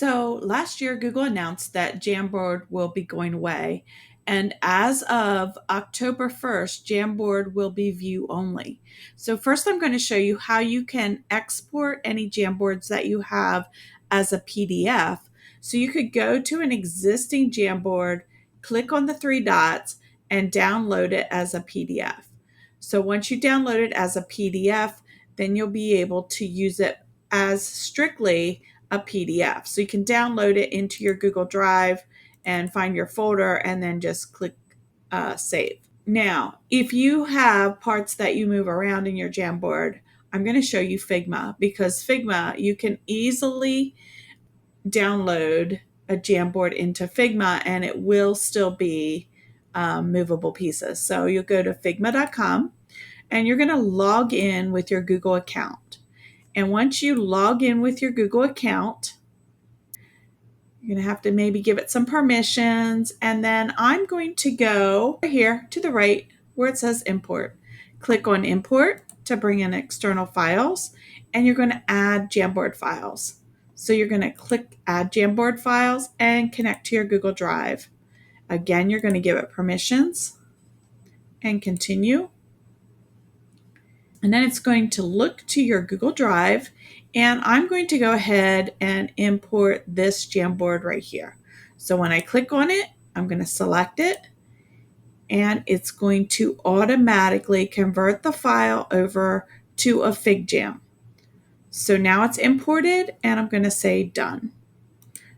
So last year, Google announced that Jamboard will be going away. And as of October 1st, Jamboard will be view only. So, first, I'm going to show you how you can export any Jamboards that you have as a PDF. So, you could go to an existing Jamboard, click on the three dots, and download it as a PDF. So, once you download it as a PDF, then you'll be able to use it as strictly a PDF. So you can download it into your Google Drive and find your folder and then just click save. Now, if you have parts that you move around in your Jamboard, I'm going to show you Figma because Figma, you can easily download a Jamboard into Figma and it will still be movable pieces. So you'll go to figma.com and you're going to log in with your Google account. And once you log in with your Google account, you're going to have to maybe give it some permissions. And then I'm going to go here to the right where it says import. Click on import to bring in external files. And you're going to add Jamboard files. So you're going to click add Jamboard files and connect to your Google Drive. Again, you're going to give it permissions and continue. And then it's going to look to your Google Drive, and I'm going to go ahead and import this Jamboard right here. So when I click on it, I'm going to select it, and it's going to automatically convert the file over to a FigJam. So now it's imported, and I'm going to say done.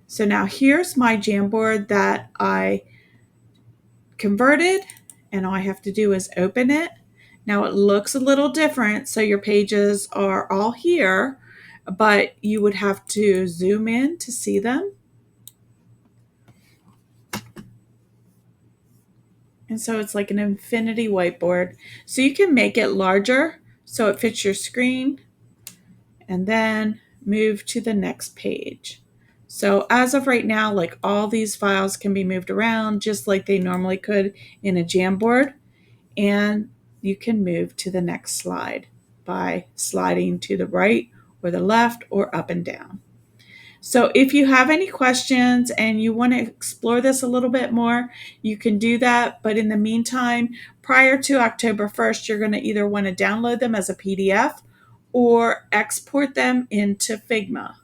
So now here's my Jamboard that I converted, and all I have to do is open it. Now it looks a little different, so your pages are all here, but you would have to zoom in to see them. And so it's like an infinity whiteboard. So you can make it larger so it fits your screen and then move to the next page. So as of right now, like all these files can be moved around just like they normally could in a Jamboard. And you can move to the next slide by sliding to the right or the left or up and down. So if you have any questions and you want to explore this a little bit more, you can do that. But in the meantime, prior to October 1st, you're going to either want to download them as a PDF or export them into Figma.